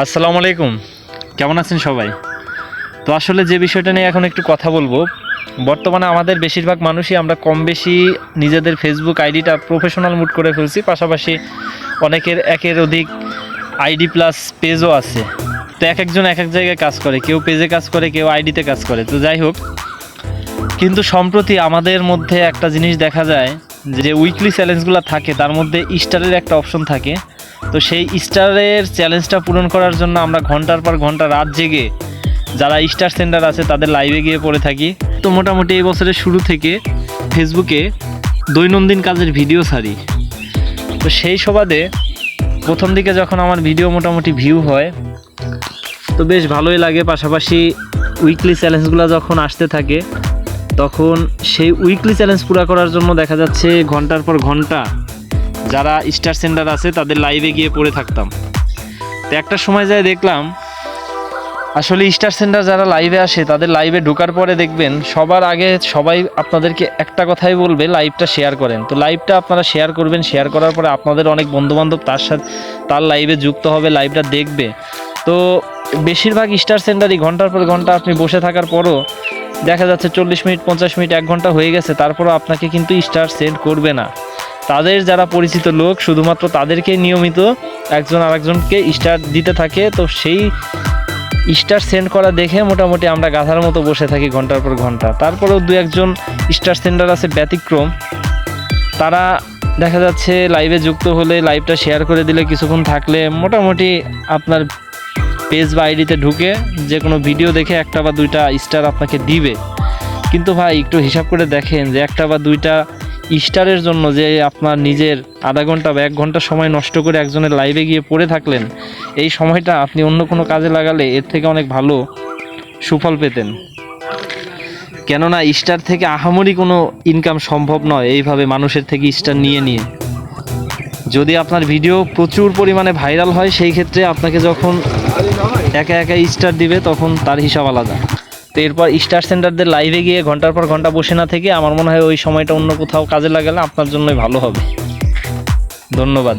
আসসালামু আলাইকুম, কেমন আছেন সবাই? তো আসলে যে বিষয়টা নিয়ে এখন একটু কথা বলবো, বর্তমানে আমাদের বেশিরভাগ মানুষই আমরা কম বেশি নিজেদের ফেসবুক আইডিটা প্রফেশনাল মুড করে ফেলছি, পাশাপাশি অনেকের একের অধিক আইডি প্লাস পেজও আছে। তো এক একজন এক এক জায়গায় কাজ করে, কেউ পেজে কাজ করে, কেউ আইডিতে কাজ করে। তো যাই হোক, কিন্তু সম্প্রতি আমাদের মধ্যে একটা জিনিস দেখা যায় যে উইকলি চ্যালেঞ্জগুলো থাকে, তার মধ্যে স্টারের একটা অপশন থাকে। তো সেই স্টারের চ্যালেঞ্জটা পূরণ করার জন্য আমরা ঘন্টার পর ঘন্টা রাত জেগে যারা স্টার সেন্টার আছে তাদের লাইভে গিয়ে পড়ে থাকি। তো মোটামুটি এই বছরের শুরু থেকে ফেসবুকে দৈনন্দিন কাজের ভিডিও ছাড়ি। তো সেই সুবাদে প্রথম দিকে যখন আমার ভিডিও মোটামুটি ভিউ হয় তো বেশ ভালোই লাগে, পাশাপাশি উইকলি চ্যালেঞ্জগুলো যখন আসতে থাকে তখন সেই উইকলি চ্যালেঞ্জ পুরো করার জন্য দেখা যাচ্ছে ঘন্টার পর ঘন্টা যারা স্টার সেন্টার আছে তাদের লাইভে গিয়ে পড়ে থাকতাম। তো একটা সময় যায় দেখলাম আসলে স্টার সেন্টার যারা লাইভে আসে তাদের লাইভে ঢোকার পরে দেখবেন সবার আগে সবাই আপনাদেরকে একটা কথাই বলবে, লাইভটা শেয়ার করেন। তো লাইভটা আপনারা শেয়ার করবেন, শেয়ার করার পরে আপনাদের অনেক বন্ধুবান্ধব তার লাইভে যুক্ত হবে, লাইভটা দেখবে। তো বেশিরভাগ স্টার সেন্টারই ঘন্টার পর ঘন্টা আপনি বসে থাকার পরও দেখা যাচ্ছে 40 মিনিট 50 মিনিট 1 ঘন্টা হয়ে গেছে, তারপরও আপনাকে কিন্তু স্টার সেন্ড করবে না। তাদের যারা পরিচিত লোক শুধুমাত্র তাদেরকে নিয়মিত একজন আরেকজনকে স্টার দিতে থাকে। তো সেই স্টার সেন্ড করা দেখে মোটামুটি আমরা গাধার মতো বসে থাকি ঘন্টার পর ঘন্টা। তারপরেও দু একজন স্টার সেন্টার আছে ব্যতিক্রম, তারা দেখা যাচ্ছে লাইভে যুক্ত হলে লাইভটা শেয়ার করে দিলে কিছুক্ষণ থাকলে মোটামুটি আপনার পেজ বা আইডিতে ঢুকে যে কোনো ভিডিও দেখে একটা বা দুইটা স্টার আপনাকে দিবে। কিন্তু ভাই একটু হিসাব করে দেখেন যে একটা বা দুইটা স্টারের জন্য যে আপনার নিজের আধা ঘন্টা বা 1 ঘন্টা সময় নষ্ট করে একজনের লাইভে গিয়ে পড়ে থাকলেন, এই সময়টা আপনি অন্য কোনো কাজে লাগালে এর থেকে অনেক ভালো সুফল পেতেন। কেননা স্টার থেকে আহামরি কোনো ইনকাম সম্ভব নয় এইভাবে মানুষের থেকে স্টার নিয়ে নিয়ে। যদি আপনার ভিডিও প্রচুর পরিমাণে ভাইরাল হয় সেই ক্ষেত্রে আপনাকে যখন একা একা স্টার দিবে তখন তার হিসাব আলাদা। তো এরপর স্টার সেন্টারদের লাইভে গিয়ে ঘন্টার পর ঘন্টা বসে না থেকে আমার মনে হয় ওই সময়টা অন্য কোথাও কাজে লাগালে আপনার জন্যই ভালো হবে। ধন্যবাদ।